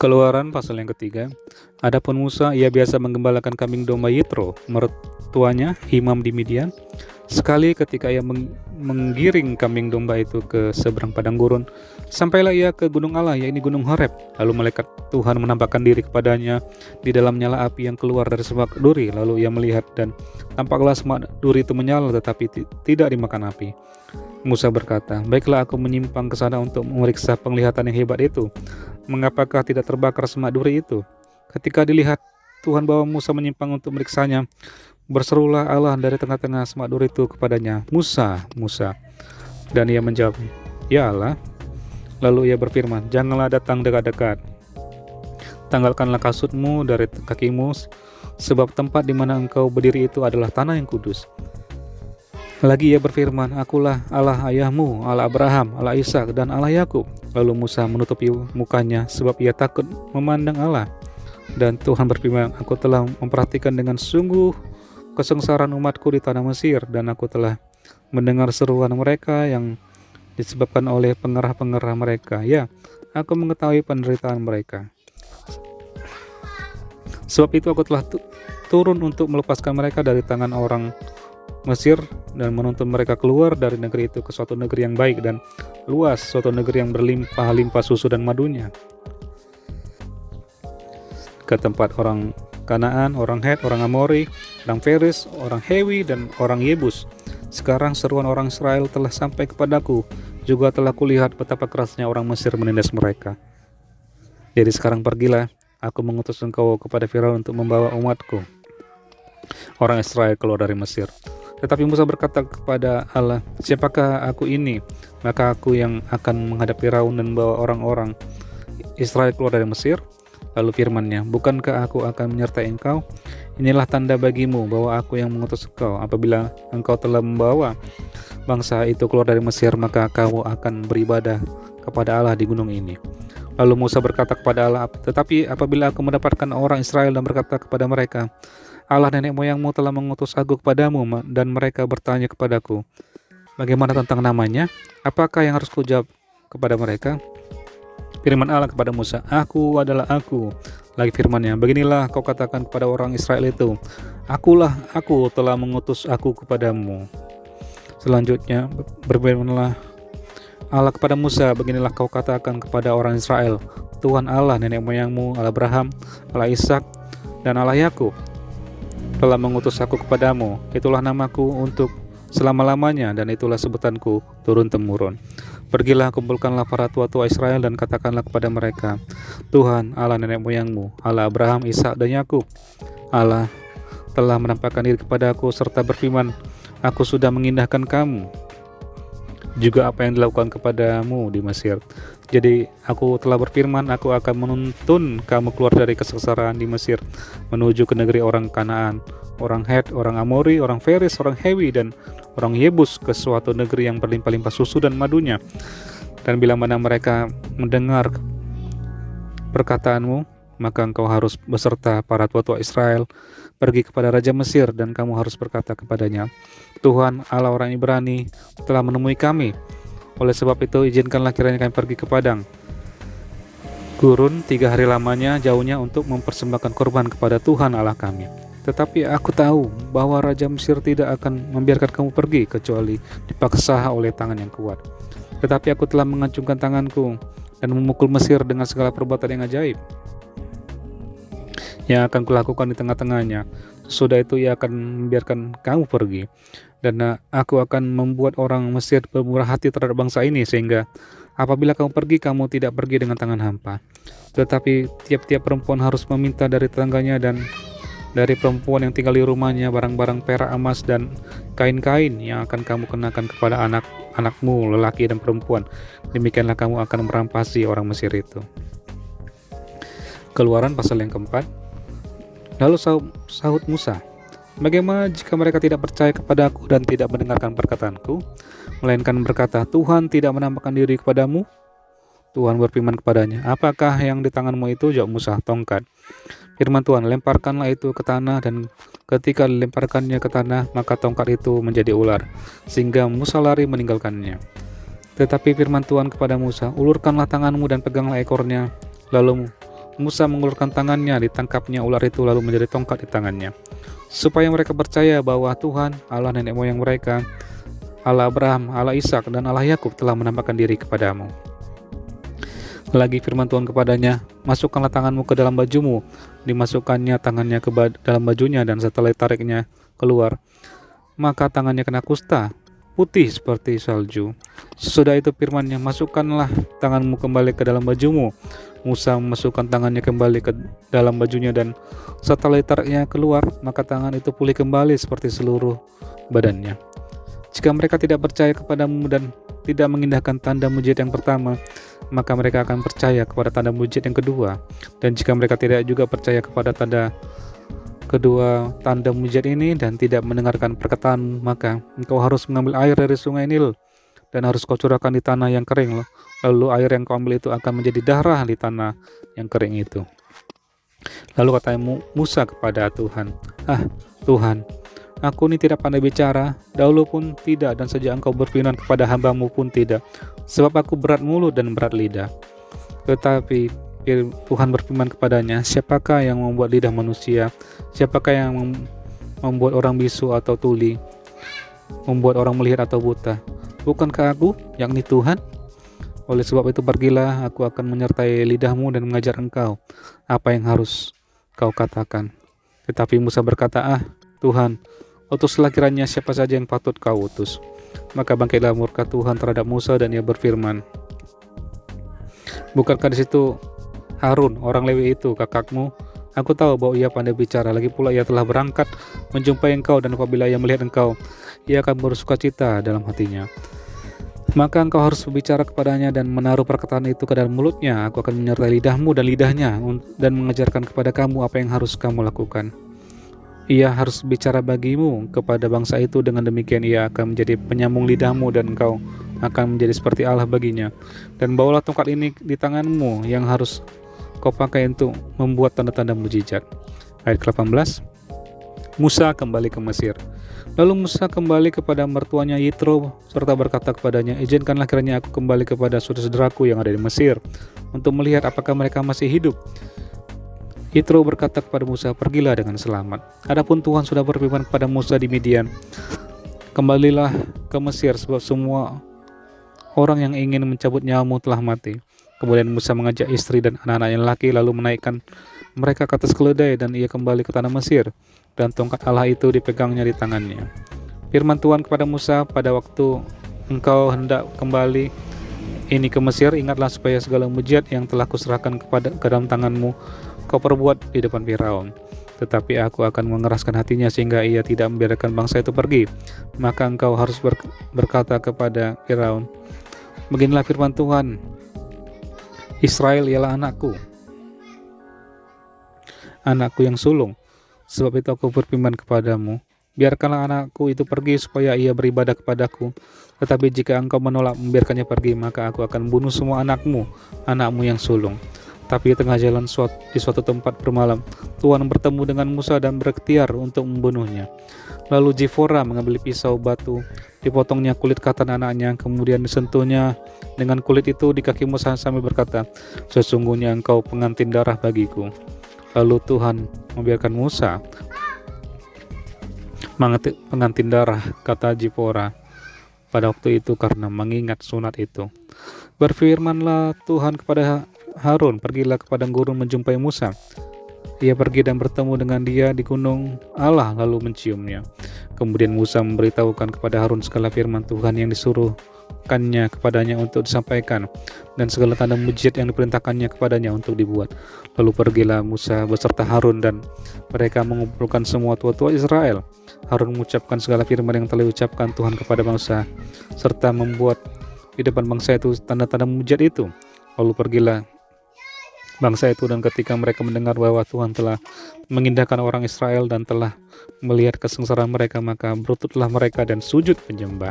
Keluaran pasal yang ketiga. Adapun Musa, ia biasa menggembalakan kambing domba Yitro, mertuanya, imam di Midian. Sekali ketika ia menggiring kambing domba itu ke seberang padang gurun, sampailah ia ke gunung Allah, yaitu gunung Horeb. Lalu malaikat Tuhan menampakkan diri kepadanya di dalam nyala api yang keluar dari semak duri. Lalu ia melihat dan tampaklah semak duri itu menyala tetapi tidak dimakan api. Musa berkata, "Baiklah, aku menyimpang ke sana untuk memeriksa penglihatan yang hebat itu. Mengapakah tidak terbakar semak duri itu?" Ketika dilihat Tuhan bahwa Musa menyimpang untuk meriksanya, berserulah Allah dari tengah-tengah semak duri itu kepadanya, "Musa, Musa." Dan ia menjawab, "Ya Allah." Lalu ia berfirman, "Janganlah datang dekat-dekat. Tanggalkanlah kasutmu dari kakimu, sebab tempat di mana engkau berdiri itu adalah tanah yang kudus." Lagi ia berfirman, "Akulah Allah ayahmu, Allah Abraham, Allah Ishak, dan Allah Yakub." Lalu Musa menutupi mukanya sebab ia takut memandang Allah. Dan Tuhan berfirman, "Aku telah memperhatikan dengan sungguh kesengsaraan umatku di tanah Mesir, dan aku telah mendengar seruan mereka yang disebabkan oleh pengerah-pengerah mereka. Ya, aku mengetahui penderitaan mereka. Sebab itu aku telah turun untuk melepaskan mereka dari tangan orang Mesir dan menuntun mereka keluar dari negeri itu ke suatu negeri yang baik dan luas, suatu negeri yang berlimpah-limpah susu dan madunya, ke tempat orang Kanaan, orang Het, orang Amori, orang Feris, orang Hewi, dan orang Yebus. Sekarang seruan orang Israel telah sampai kepadaku, juga telah kulihat betapa kerasnya orang Mesir menindas mereka. Jadi sekarang pergilah, aku mengutus engkau kepada Firaun untuk membawa umatku, orang Israel, keluar dari Mesir." Tetapi Musa berkata kepada Allah, "Siapakah aku ini? Maka aku yang akan menghadap Firaun dan membawa orang-orang Israel keluar dari Mesir?" Lalu firman-Nya, "Bukankah aku akan menyertai engkau? Inilah tanda bagimu bahwa aku yang mengutus engkau. Apabila engkau telah membawa bangsa itu keluar dari Mesir, maka kamu akan beribadah kepada Allah di gunung ini." Lalu Musa berkata kepada Allah, "Tetapi apabila aku mendapatkan orang Israel dan berkata kepada mereka, Allah nenek moyangmu telah mengutus aku kepadamu, dan mereka bertanya kepadaku, bagaimana tentang namanya? Apakah yang harus kujawab kepada mereka?" Firman Allah kepada Musa, "Aku adalah aku." Lagi firman-Nya, "Beginilah kau katakan kepada orang Israel itu, Akulah aku telah mengutus aku kepadamu." Selanjutnya berfirmanlah Allah kepada Musa, "Beginilah kau katakan kepada orang Israel, Tuhan Allah nenek moyangmu, Allah Abraham, Allah Ishak, dan Allah Yakub telah mengutus aku kepadamu. Itulah namaku untuk selama-lamanya, dan itulah sebutanku turun-temurun. Pergilah, kumpulkanlah para tua-tua Israel dan katakanlah kepada mereka, Tuhan Allah nenek moyangmu, Allah Abraham, Ishak, dan Yakub, Allah telah menampakkan diri kepadaku serta berfirman, aku sudah mengindahkan kamu juga apa yang dilakukan kepadamu di Mesir. Jadi aku telah berfirman, aku akan menuntun kamu keluar dari kesengsaraan di Mesir menuju ke negeri orang Kanaan, orang Het, orang Amori, orang Feris, orang Hewi, dan orang Yebus, ke suatu negeri yang berlimpah-limpah susu dan madunya. Dan bila mana mereka mendengar perkataanmu, maka engkau harus beserta para tua-tua Israel pergi kepada Raja Mesir, dan kamu harus berkata kepadanya, Tuhan Allah orang Ibrani telah menemui kami. Oleh sebab itu izinkanlah kiranya kami pergi ke padang gurun 3 hari lamanya jauhnya untuk mempersembahkan korban kepada Tuhan Allah kami. Tetapi aku tahu bahwa Raja Mesir tidak akan membiarkan kamu pergi kecuali dipaksa oleh tangan yang kuat. Tetapi aku telah mengacungkan tanganku dan memukul Mesir dengan segala perbuatan yang ajaib yang akan kulakukan di tengah-tengahnya. Sesudah itu ia akan membiarkan kamu pergi, dan aku akan membuat orang Mesir bermurah hati terhadap bangsa ini, sehingga apabila kamu pergi, kamu tidak pergi dengan tangan hampa. Tetapi tiap-tiap perempuan harus meminta dari tetangganya dan dari perempuan yang tinggal di rumahnya barang-barang perak, emas, dan kain-kain yang akan kamu kenakan kepada anak-anakmu lelaki dan perempuan. Demikianlah kamu akan merampasi orang Mesir itu. Keluaran pasal yang keempat. Lalu sahut Musa, bagaimana jika mereka tidak percaya kepada aku dan tidak mendengarkan perkataanku, melainkan berkata, Tuhan tidak menampakkan diri kepadamu? Tuhan berfirman kepadanya, apakah yang di tanganmu itu? Jawab Musa, tongkat. Firman Tuhan, lemparkanlah itu ke tanah, dan ketika dilemparkannya ke tanah, maka tongkat itu menjadi ular, sehingga Musa lari meninggalkannya. Tetapi firman Tuhan kepada Musa, ulurkanlah tanganmu dan peganglah ekornya. Lalu Musa mengulurkan tangannya, ditangkapnya ular itu lalu menjadi tongkat di tangannya. Supaya mereka percaya bahwa Tuhan, Allah nenek moyang mereka, Allah Abraham, Allah Ishak, dan Allah Yakub telah menampakkan diri kepadamu. Lagi firman Tuhan kepadanya, masukkanlah tanganmu ke dalam bajumu. Dimasukkannya tangannya ke dalam bajunya, dan setelah tariknya keluar, maka tangannya kena kusta, putih seperti salju. Sesudah itu firman-Nya, masukkanlah tanganmu kembali ke dalam bajumu. Musa memasukkan tangannya kembali ke dalam bajunya, dan setelah tariknya keluar, maka tangan itu pulih kembali seperti seluruh badannya. Jika mereka tidak percaya kepadamu dan tidak mengindahkan tanda mujizat yang pertama, maka mereka akan percaya kepada tanda mujizat yang kedua. Dan jika mereka tidak juga percaya kepada kedua tanda mujizat ini dan tidak mendengarkan perkataan, maka engkau harus mengambil air dari sungai Nil dan harus kau curahkan di tanah yang kering. Lalu air yang kau ambil itu akan menjadi darah di tanah yang kering itu. Lalu kata Musa kepada Tuhan, Tuhan, aku ini tidak pandai bicara, dahulu pun tidak, dan sejak engkau berfirman kepada hamba-Mu pun tidak, sebab aku berat mulut dan berat lidah. Tetapi Tuhan berfirman kepadanya, siapakah yang membuat lidah manusia? Siapakah yang membuat orang bisu atau tuli? Membuat orang melihat atau buta? Bukankah aku, yakni Tuhan? Oleh sebab itu pergilah, aku akan menyertai lidahmu dan mengajar engkau apa yang harus kau katakan. Tetapi Musa berkata, Tuhan, utuslah kiranya siapa saja yang patut kau utus. Maka bangkitlah murka Tuhan terhadap Musa dan ia berfirman, bukankah di situ Harun, orang Lewi itu, kakakmu? Aku tahu bahwa ia pandai bicara, lagi pula ia telah berangkat menjumpai engkau, dan apabila ia melihat engkau, ia akan bersukacita dalam hatinya. Maka engkau harus berbicara kepadanya dan menaruh perkataan itu ke dalam mulutnya. Aku akan menyertai lidahmu dan lidahnya dan mengajarkan kepada kamu apa yang harus kamu lakukan. Ia harus bicara bagimu kepada bangsa itu, dengan demikian ia akan menjadi penyambung lidahmu dan engkau akan menjadi seperti Allah baginya. Dan bawalah tongkat ini di tanganmu yang harus kau pakai untuk membuat tanda-tanda mujizat. Ayat ke-18, Musa kembali ke Mesir. Lalu Musa kembali kepada mertuanya Yitro serta berkata kepadanya, izinkanlah kiranya aku kembali kepada saudara-saudaraku yang ada di Mesir untuk melihat apakah mereka masih hidup. Yitro berkata kepada Musa, pergilah dengan selamat. Adapun Tuhan sudah berfirman kepada Musa di Midian, kembalilah ke Mesir sebab semua orang yang ingin mencabut nyawamu telah mati. Kemudian Musa mengajak istri dan anak-anaknya laki lalu menaikkan mereka ke atas keledai dan ia kembali ke tanah Mesir, dan tongkat Allah itu dipegangnya di tangannya. Firman Tuhan kepada Musa, pada waktu engkau hendak kembali ini ke Mesir, ingatlah supaya segala mujizat yang telah kuserahkan ke dalam tanganmu kau perbuat di depan Firaun. Tetapi aku akan mengeraskan hatinya sehingga ia tidak membiarkan bangsa itu pergi. Maka engkau harus berkata kepada Firaun, beginilah firman Tuhan, Israel ialah anakku yang sulung. Sebab itu aku berfirman kepadamu, biarkanlah anakku itu pergi supaya ia beribadah kepadaku. Tetapi jika engkau menolak membiarkannya pergi, maka aku akan bunuh semua anakmu yang sulung. Tapi di tengah jalan di suatu tempat bermalam, Tuhan bertemu dengan Musa dan berikhtiar untuk membunuhnya. Lalu Zipora mengambil pisau batu, dipotongnya kulit katan anaknya, kemudian disentuhnya dengan kulit itu di kaki Musa sambil berkata, sesungguhnya engkau pengantin darah bagiku. Lalu Tuhan membiarkan Musa pengantin darah, kata Zipora pada waktu itu karena mengingat sunat itu. Berfirmanlah Tuhan kepada Harun, pergilah ke padang gurun menjumpai Musa. Ia pergi dan bertemu dengan dia di gunung Allah lalu menciumnya. Kemudian Musa memberitahukan kepada Harun segala firman Tuhan yang disuruhkannya kepadanya untuk disampaikan dan segala tanda mujizat yang diperintahkannya kepadanya untuk dibuat. Lalu pergilah Musa beserta Harun dan mereka mengumpulkan semua tua-tua Israel. Harun mengucapkan segala firman yang telah diucapkan Tuhan kepada bangsa serta membuat di depan bangsa itu tanda-tanda mujizat itu. Lalu pergilah bangsa itu, dan ketika mereka mendengar bahwa Tuhan telah mengindahkan orang Israel dan telah melihat kesengsaraan mereka, maka berlututlah mereka dan sujud menyembah.